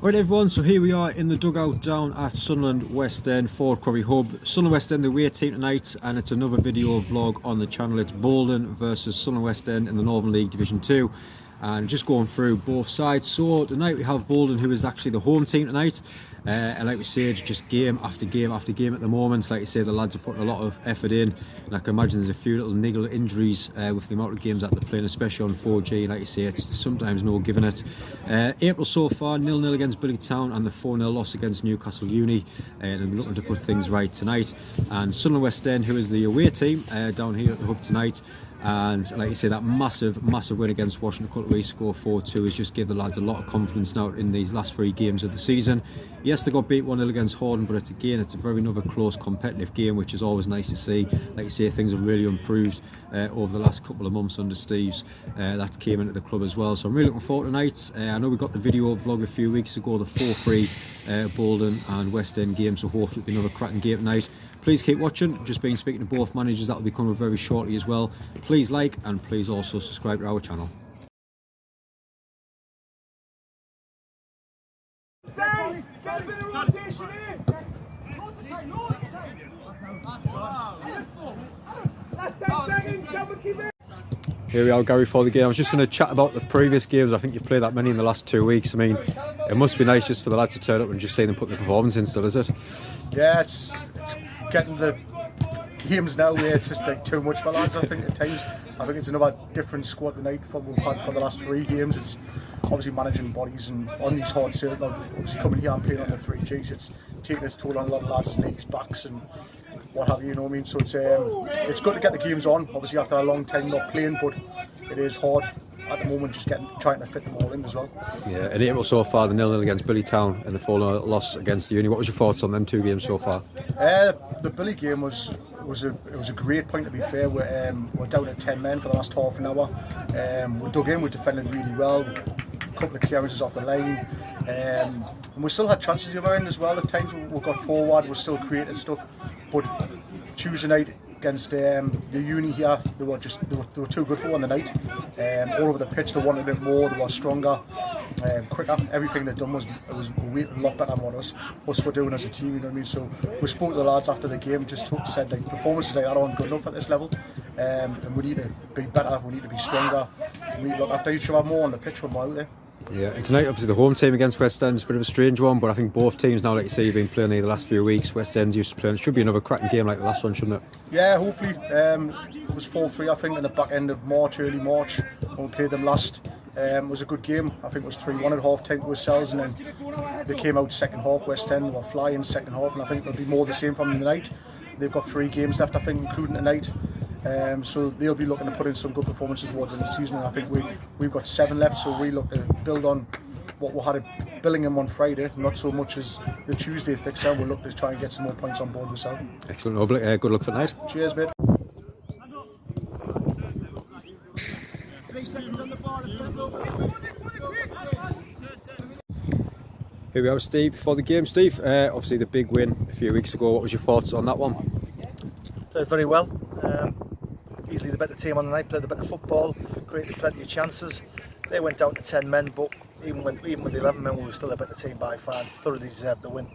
Right everyone, so here we are in the dugout down at Sunderland Westend Ford Quarry Hub. Sunderland Westend, the away team tonight, and it's another video vlog on the channel. It's Boldon versus Sunderland Westend in the Northern League Division 2. And just going through both sides. So tonight we have Boldon, who is actually the home team tonight. And like we said, just game after game after game at the moment. Like you say, the lads are putting a lot of effort in. And I can imagine there's a few little niggle injuries with the amount of games that they're playing, especially on 4G. Like you say, it's sometimes no giving it. April so far, 0-0 against Billy Town and the 4-0 loss against Newcastle Uni. And we're looking to put things right tonight. And Sunderland Westend, who is the away team, down here at the hub tonight. And like you say, that massive win against Washington a couple of weeks ago, 4-2, has just given the lads a lot of confidence now in these last 3 games of the season. Yes, they got beat 1-0 against Horden, but it's a very another close competitive game, which is always nice to see. Like you say, things have really improved over the last couple of months under Steve's. That came into the club as well, so I'm really looking forward to tonight. I know we got the video vlog a few weeks ago, the 4-3 Boldon and Westend game, so hopefully it'll be another cracking game tonight. Please keep watching. Just been speaking to both managers, that will be coming very shortly as well. Please like and please also subscribe to our channel. Here we are, Gary, for the game. I was just going to chat about the previous games. I think you've played that many in the last 2 weeks. I mean, it must be nice just for the lads to turn up and just see them put the performance in still, is it? Yeah, it's getting the games now where it's just like too much for lads, I think, at times. I think it's another different squad tonight from we've had for the last 3 games. It's obviously managing bodies and on these hard circuits, obviously coming here and playing on the 3Gs, it's taking its toll on a lot of lads' knees, backs and what have you, you know what I mean? So it's good to get the games on, obviously after a long time not playing, but it is hard at the moment, just trying to fit them all in as well. Yeah, in April so far, the 0-0 against Billy Town and the 4-0 loss against the Uni. What was your thoughts on them 2 games so far? The Billy game was a great point, to be fair. We're down at 10 men for the last half an hour. We dug in, we defended really well, a couple of clearances off the line, and we still had chances the other end as well. At times we got forward, we still created stuff, but Tuesday night against the Uni here, they were too good for one the night. All over the pitch, they wanted it more, they were stronger, quicker. Everything they'd done was a lot better than what us were doing as a team, you know what I mean? So we spoke to the lads after the game, just said like performances like that aren't good enough at this level, and we need to be better, we need to be stronger, we need to look after each other more on the pitch when we're out there. Yeah, and tonight obviously the home team against Westend is a bit of a strange one, but I think both teams now, like you say, you've been playing the last few weeks. Westend's used to playing. It should be another cracking game like the last one, shouldn't it? Yeah, hopefully. It was 4-3 I think in the back end of March, early March, when we played them last. It was a good game. I think it was 3-1 at half time to ourselves, and then they came out second half. Westend were flying second half, and I think there'll be more the same from them tonight. They've got 3 games left, I think, including tonight. So they'll be looking to put in some good performances towards the end of the season, and I think we've got 7 left, so we look to build on what we had at Billingham on Friday, not so much as the Tuesday fixture. We'll look to try and get some more points on board ourselves. Excellent, good luck for tonight. Cheers, mate. Here we are with Steve before the game. Steve, obviously the big win a few weeks ago. What was your thoughts on that one? Played very well. Easily the better team on the night, played the better football, created plenty of chances. They went down to 10 men, but even with 11 men, we were still a better team by far. Thoroughly deserved the win.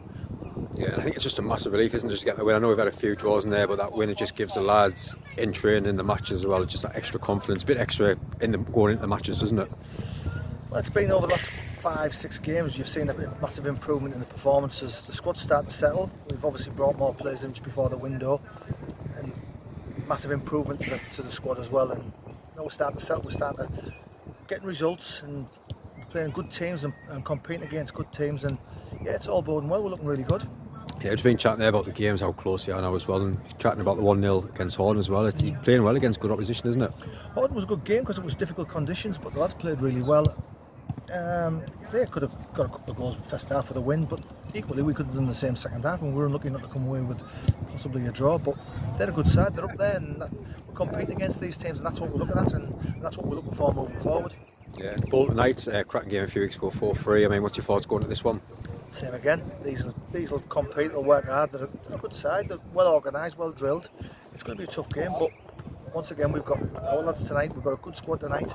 Yeah, I think it's just a massive relief, isn't it, just getting the win? I know we've had a few draws in there, but that win, it just gives the lads in training, in the matches as well, just that extra confidence, a bit extra in them going into the matches, doesn't it? Well, it's been over the last 5-6 games, you've seen a massive improvement in the performances. The squad's starting to settle. We've obviously brought more players in just before the window, and massive improvement to the squad as well. And now we're starting to settle, we're starting to get results and playing good teams and competing against good teams, and yeah, it's all boding well. We're looking really good. Yeah, we've been chatting there about the games, how close you are now as well, and chatting about the 1-0 against Horden as well. It's playing well against good opposition, isn't it? Horden was a good game because it was difficult conditions, but the lads played really well. They could have got a couple of goals first half for the win, but equally we could have done the same second half, and we were unlucky not to come away with possibly a draw. But they're a good side, they're up there, and we're competing against these teams, and that's what we're looking at, and that's what we're looking for moving forward. Yeah, Boldon tonight, cracking game a few weeks ago, 4-3. I mean, what's your thoughts going to this one? Same again. These will compete, they'll work hard. They're a good side, they're well organised, well drilled. It's going to be a tough game, but once again, we've got our lads tonight, we've got a good squad tonight.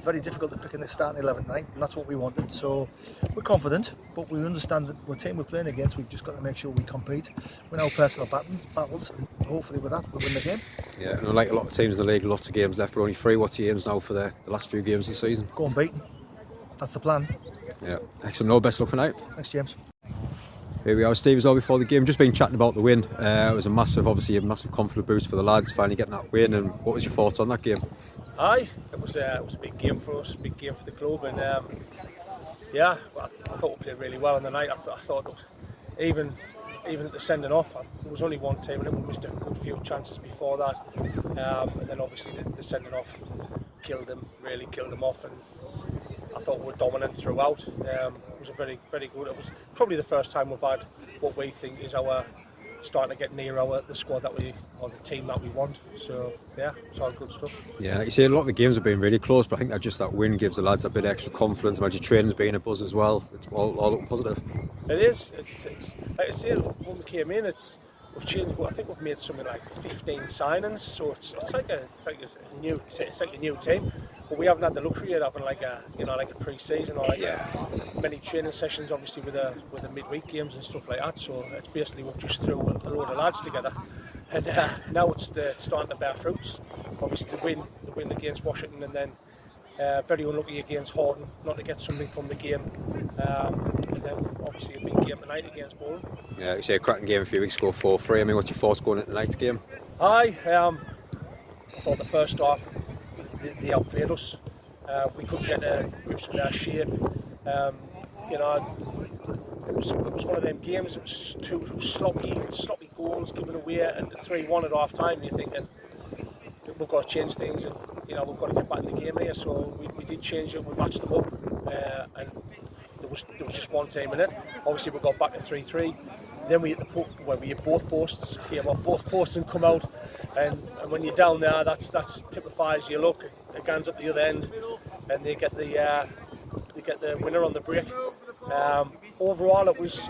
Very difficult to pick in the starting 11 tonight, and that's what we wanted. So we're confident, but we understand that the team we're playing against, we've just got to make sure we compete, win our personal battles, and hopefully with that, we'll win the game. Yeah, and like a lot of teams in the league, lots of games left, but only 3. What's your aims now for the last few games of the season? Go and beat them. That's the plan. Yeah, excellent. No, best luck for tonight. Thanks, James. Here we are, Steve, as well before the game. Just been chatting about the win. It was obviously a massive confidence boost for the lads, finally getting that win. And what was your thoughts on that game? Aye, it was a big game for us, big game for the club, and yeah, I thought we played really well on the night. I thought that even at the sending off, there was only one team, and we missed a good few chances before that, and then obviously the sending off killed them off, and I thought we were dominant throughout. It was a very, very good. It was probably the first time we've had what we think is our starting to get near the squad that or the team that we want. So yeah, it's all good stuff. Yeah, like you say, a lot of the games have been really close, but I think that just that win gives the lads a bit of extra confidence. Imagine training's being a buzz as well. It's all looking positive. It is. It's like I say, when we came in, we've changed. I think we've made something like 15 signings. So it's like a new team. But we haven't had the luxury of having like a pre-season or many training sessions, obviously with the midweek games and stuff like that. So it's basically we've just threw a load of lads together, and now it's starting to bear fruits. Obviously the win against Washington, and then very unlucky against Horton not to get something from the game, and then obviously a big game tonight against Boldon. Yeah, you say a cracking game a few weeks ago, 4-3. I mean, what's your thoughts going into tonight's game? I thought the first half they outplayed us. We couldn't get grips with our shape. It was one of them games. It was two sloppy goals given away, and 3-1 at half time. You're thinking we've got to change things, and we've got to get back in the game here. So we did change it. We matched them up, and there was just one team in it. Obviously we got back to 3-3. Then we hit the where we hit both posts, came off both posts and come out. And when you're down there, that typifies your luck. The guns up the other end, and they get the winner on the break. Overall, it was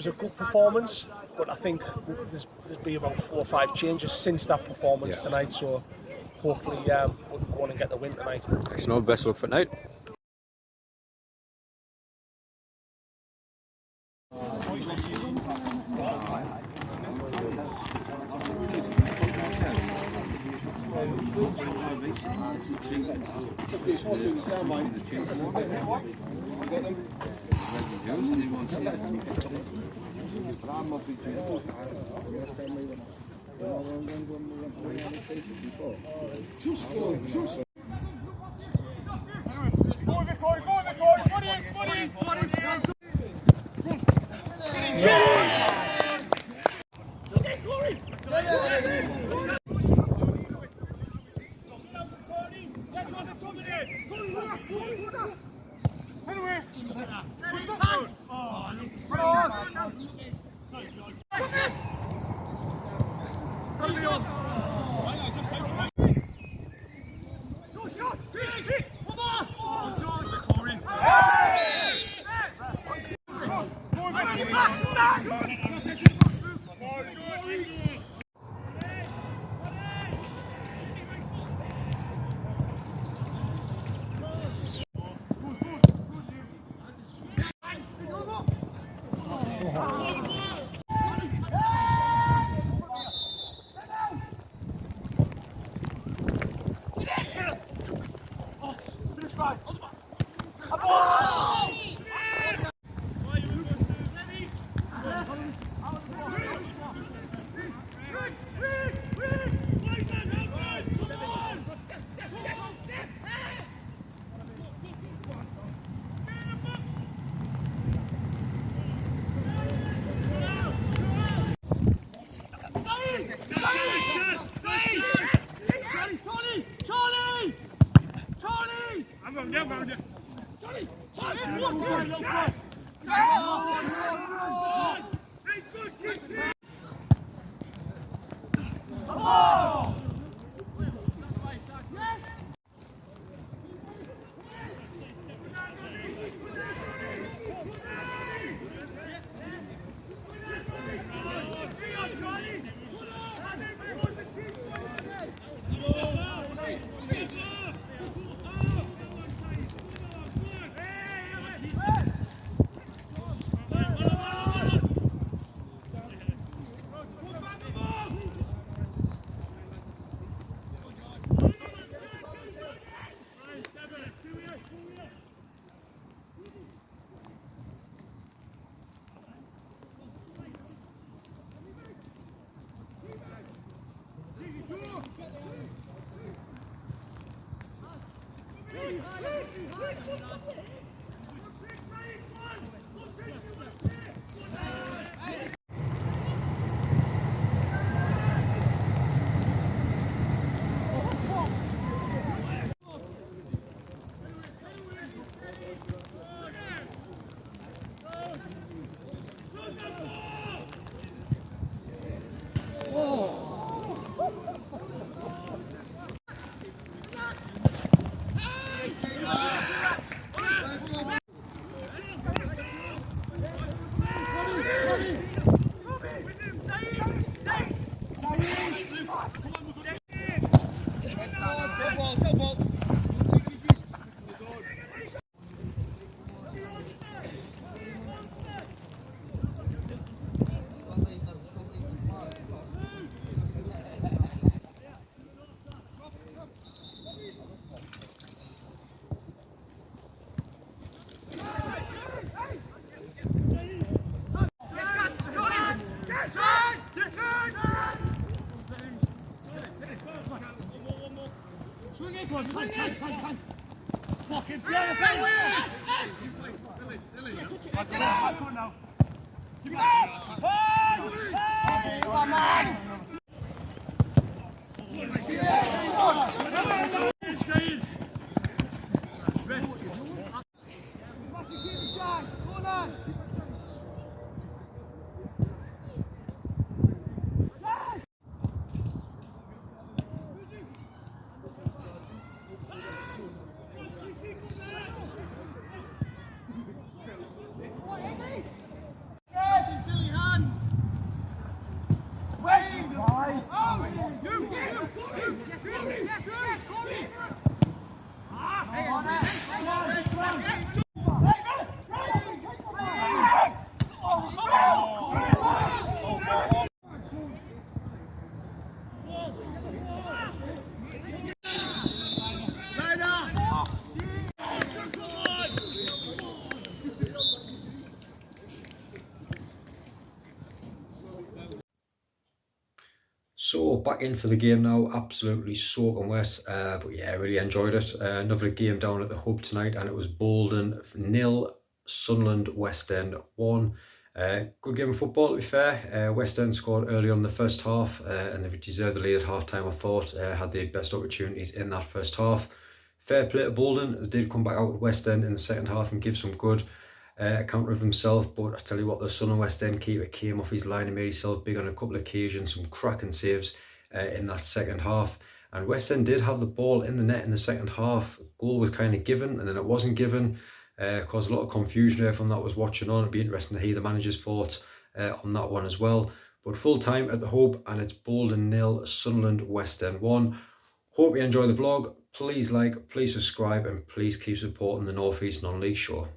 a good performance, but I think there's been about 4 or 5 changes since that performance tonight. So hopefully we'll go on and get the win tonight. Excellent. Best of luck for tonight. So back in for the game now, absolutely soaking wet, but yeah, I really enjoyed it. Another game down at the Hub tonight, and it was Boldon 0, Sunderland Westend 1. Good game of football, to be fair. Westend scored early on in the first half, and they deserved the lead at half time, I thought. Had the best opportunities in that first half. Fair play to Boldon. They did come back out at Westend in the second half and give some good account of himself, but I tell you what, the Sunderland Westend keeper came off his line and made himself big on a couple of occasions, some cracking saves in that second half. And Westend did have the ball in the net in the second half. Goal was kind of given, and then it wasn't given. Caused a lot of confusion there from that was watching on. It'd be interesting to hear the manager's thoughts on that one as well. But full time at the Hub, and it's Boldon 0, Sunderland Westend 1. Hope you enjoy the vlog. Please like, please subscribe, and please keep supporting the North East Non-League show.